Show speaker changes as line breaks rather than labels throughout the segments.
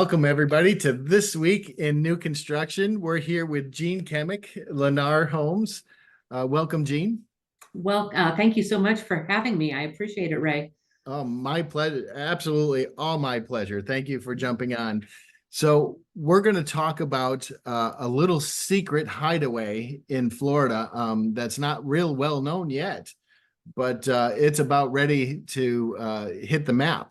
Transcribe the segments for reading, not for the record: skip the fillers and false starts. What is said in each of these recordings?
Welcome, everybody, to This Week in New Construction. We're here with Gene Kemick, Lennar Homes. Welcome, Gene.
Well, thank you so much for having me. I appreciate it, Ray.
Oh, my pleasure. Absolutely, all my pleasure. Thank you for jumping on. So we're going to talk about a little secret hideaway in Florida that's not real well known yet, but it's about ready to hit the map.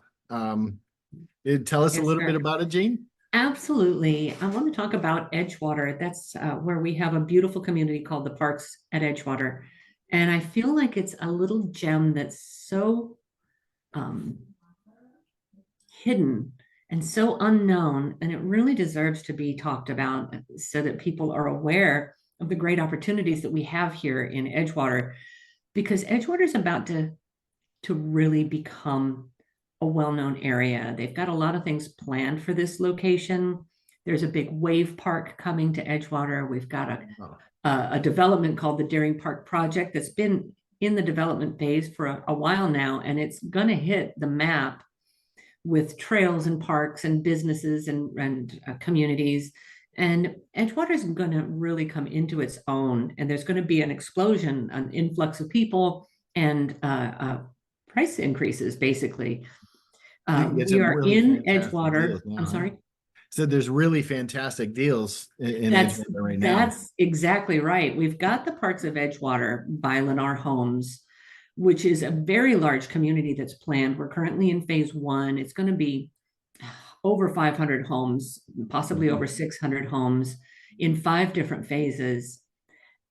Tell us a
Yes,
little bit
sir.
about it, Gene.
Absolutely. I want to talk about Edgewater. That's where we have a beautiful community called the Parks at Edgewater. And I feel like it's a little gem that's so um, hidden and so unknown, and it really deserves to be talked about so that people are aware of the great opportunities that we have here in Edgewater, because Edgewater is about to really become a well-known area. They've got a lot of things planned for this location. There's a big wave park coming to Edgewater. We've got a development called the Deering Park Project that's been in the development phase for a while now, and it's going to hit the map with trails and parks and businesses and communities. And Edgewater is going to really come into its own, and there's going to be an explosion, an influx of people, and price increases, basically.
You can get
We
some
are
really
in
fantastic deals
Edgewater.
now,
I'm
huh?
sorry.
So there's really fantastic deals in
That's
Edgewater right now.
that's exactly right. We've got the parts of Edgewater by Lennar Homes, which is a very large community that's planned. We're currently in phase one. It's going to be over 500 homes, possibly over 600 homes in 5 different phases.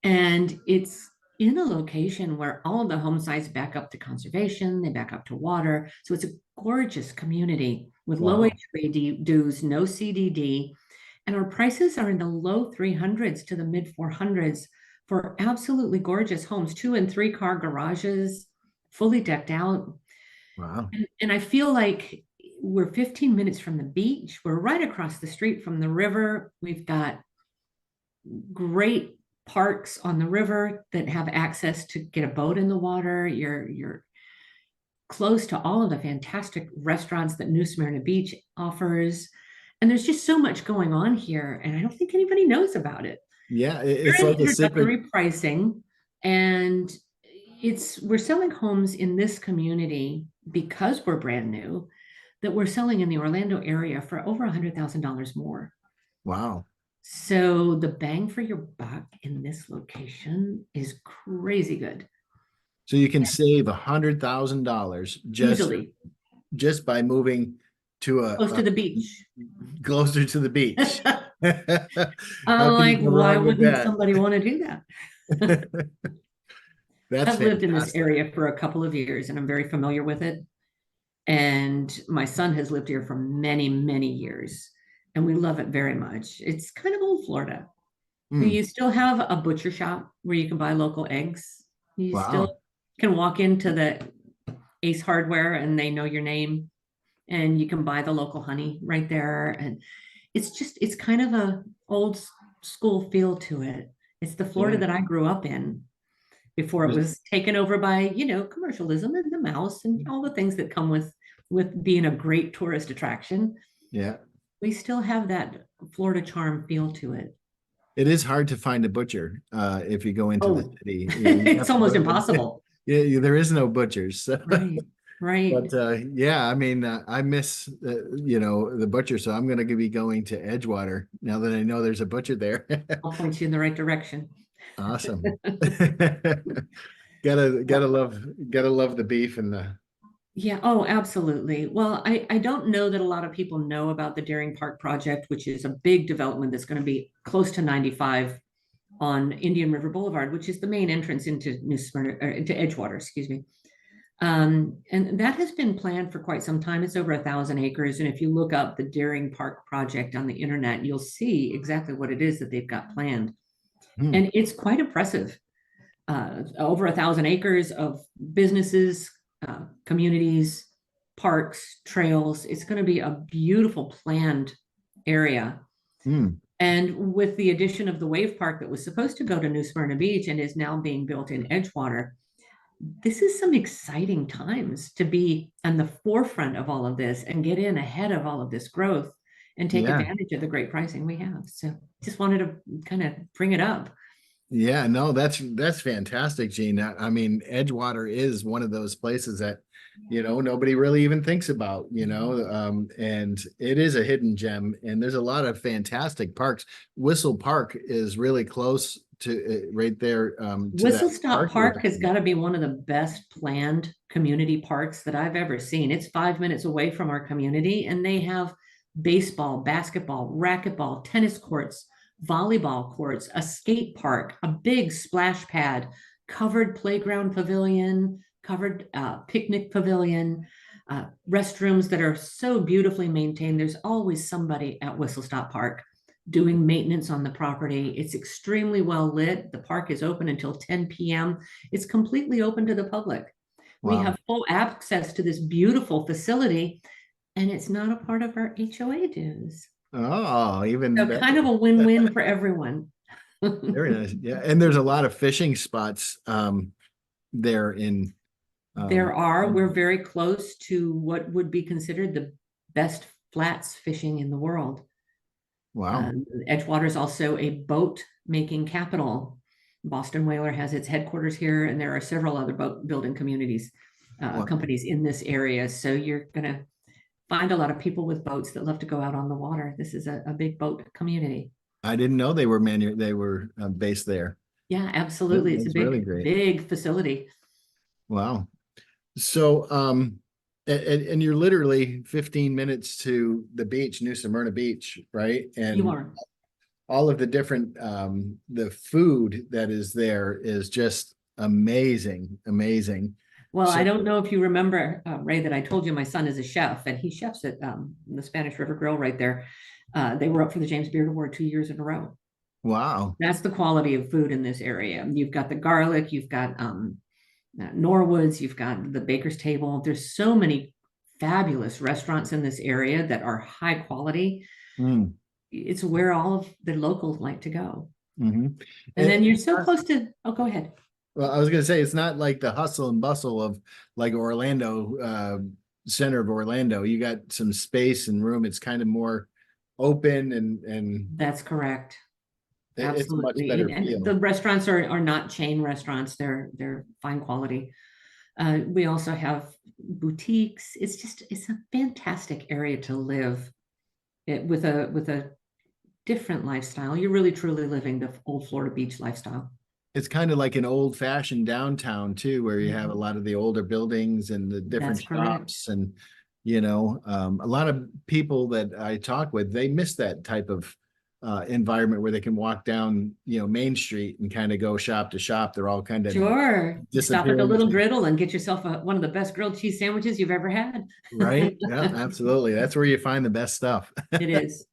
And it's in a location where all of the home sites back up to conservation, they back up to water. So it's a gorgeous community with low
Wow.
HOA dues, no CDD. And our prices are in the low 300s to the mid 400s for absolutely gorgeous homes, 2 and 3 car garages, fully decked out.
Wow.
And I feel like we're 15 minutes from the beach. We're right across the street from the river. We've got great parks on the river that have access to get a boat in the water. You're close to all of the fantastic restaurants that New Smyrna Beach offers. And there's just so much going on here, and I don't think anybody knows about it.
Yeah, it's
We're in
like a secret.
introductory pricing, and we're selling homes in this community because we're brand new, that we're selling in the Orlando area for over $100,000 more.
Wow.
So the bang for your buck in this location is crazy good.
So you can save $100,000
Easily,
just by moving to
close
a
to the beach.
closer to the beach. How
I'm
can you
like,
go
why
wrong with
wouldn't
that?
somebody want to do that?
That's
I've lived in this
fantastic.
area for a couple of years and I'm very familiar with it. And my son has lived here for many, many years, and we love it very much. It's kind of old Florida.
Hmm.
You still have a butcher shop where you can buy local eggs. You still
Wow.
can walk into the Ace Hardware and they know your name, and you can buy the local honey right there. And it's kind of a old school feel to it. It's the Florida
Yeah.
that I grew up in before it
There's-
was taken over by, commercialism and the mouse and all the things that come with being a great tourist attraction.
yeah.
We still have that Florida charm feel to it.
It is hard to find a butcher if you go into the
Oh,
city. You
it's
have to go
almost
to the,
impossible.
yeah, there is no butchers. So.
Right, right.
But yeah, I mean, I miss the butcher, so I'm going to be going to Edgewater now that I know there's a butcher there.
I'll point you in the right direction.
Awesome. Gotta love the beef and the.
Yeah, oh, absolutely. Well, I don't know that a lot of people know about the Deering Park project, which is a big development that's going to be close to 95 on Indian River Boulevard, which is the main entrance into New Smyrna, or into Edgewater, excuse me. And that has been planned for quite some time. It's over 1,000 acres. And if you look up the Deering Park project on the internet, you'll see exactly what it is that they've got planned.
Hmm.
And it's quite impressive. Over 1,000 acres of businesses, communities, parks, trails. It's going to be a beautiful planned area.
Hmm.
And with the addition of the wave park that was supposed to go to New Smyrna Beach and is now being built in Edgewater, this is some exciting times to be on the forefront of all of this and get in ahead of all of this growth and take
Yeah.
advantage of the great pricing we have. So just wanted to kind of bring it up.
Yeah, no, that's fantastic, Gene. I mean, Edgewater is one of those places that, nobody really even thinks about, and it is a hidden gem, and there's a lot of fantastic parks. Whistle Park is really close to right there to that
Whistle Stop
park you're
Park has got to be one of the best planned community parks that I've ever seen. It's 5 minutes away from our community, and they have baseball, basketball, racquetball, tennis courts, volleyball courts, a skate park, a big splash pad, covered playground pavilion, covered picnic pavilion, restrooms that are so beautifully maintained. There's always somebody at Whistle Stop Park doing maintenance on the property. It's extremely well lit. The park is open until 10 p.m. It's completely open to the public. We
Wow.
have full access to this beautiful facility, and it's not a part of our HOA dues.
Oh, even
So kind of
better.
a win-win for everyone.
Very nice. Yeah, and there's a lot of fishing spots there in
There are, we're
in-
very close to what would be considered the best flats fishing in the world.
wow.
Edgewater is also a boat making capital. Boston Whaler has its headquarters here, and there are several other boat building communities,
Wow.
companies in this area. So you're going to find a lot of people with boats that love to go out on the water. This is a big boat community.
I didn't know they were based there.
Yeah, absolutely. It's a
That's really
big,
great.
big facility.
Wow. So, and you're literally 15 minutes to the beach, New Smyrna Beach, right?
You
And
are.
all of the different, the food that is there is just amazing, amazing.
Well, I
So,
don't know if you remember, Ray, that I told you my son is a chef, and he chefs at the Spanish River Grill right there. They were up for the James Beard Award 2 years in a row.
wow.
That's the quality of food in this area. You've got the garlic, you've got Norwoods, you've got the Baker's Table. There's so many fabulous restaurants in this area that are high quality.
Mm,
It's where all of the locals like to go.
hmm.
And then you're
It's
so
not,
close to, oh, go ahead.
well, I was going to say, it's not like the hustle and bustle of like Orlando, center of Orlando. You got some space and room. It's kind of more open and
That's correct.
it's a much
Absolutely.
better
And
feel.
the restaurants are not chain restaurants. They're fine quality. We also have boutiques. It's a fantastic area to live with a different lifestyle. You're really truly living the old Florida beach lifestyle.
It's kind of like an old fashioned downtown too, where you have a
Mhm.
lot of the older buildings and the different
That's correct.
shops and a lot of people that I talk with, they miss that type of environment where they can walk down, Main Street and kind of go shop to shop. They're all kind of
Sure. Stop at the
disappearing,
Little Griddle and get yourself one of the best grilled cheese sandwiches you've ever had.
right? Yeah, absolutely. That's where you find the best stuff.
It is.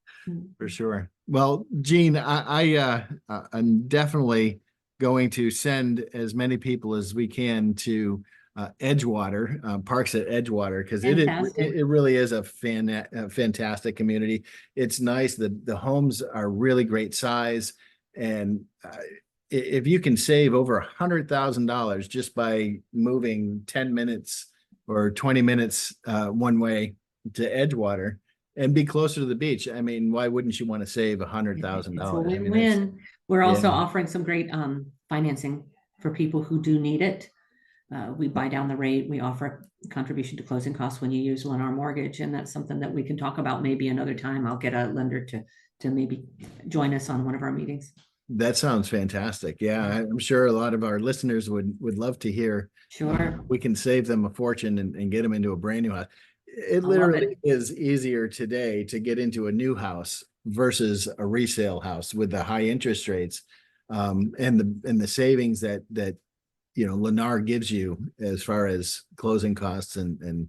For sure. Well, Gene, I'm definitely going to send as many people as we can to Edgewater, parks at Edgewater, because
Fantastic.
it really is a fantastic community. It's nice. The homes are really great size, and if you can save over $100,000 just by moving 10 minutes or 20 minutes one way to Edgewater and be closer to the beach. I mean, why wouldn't you want to save a hundred thousand
It's a
dollars? I mean, that's
win-win. We're
yeah,
also offering some great financing for people who do need it. We buy down the rate. We offer contribution to closing costs when you use Lennar Mortgage, and that's something that we can talk about maybe another time. I'll get a lender to maybe join us on one of our meetings.
that sounds fantastic. Yeah, I'm sure a lot of our listeners would love to hear.
Sure.
We can save them a fortune and get them into a brand new house. It
I love
literally
it.
is easier today to get into a new house versus a resale house with the high interest rates, and the savings that Lennar gives you as far as closing costs and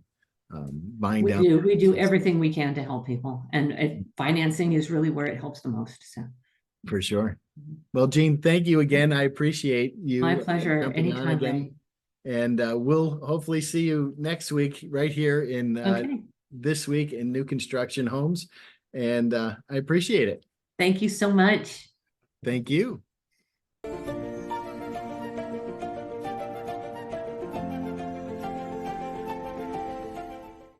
buying
We
down
do. We do everything we can to help people, and financing is really where it helps the most. So
for sure. Well, Gene, thank you again. I appreciate
my
you
pleasure.
jumping on
Anytime,
again.
Ray.
And we'll hopefully see you next week right here in
Okay.
this week in new construction homes. And I appreciate it.
Thank you so much.
Thank you.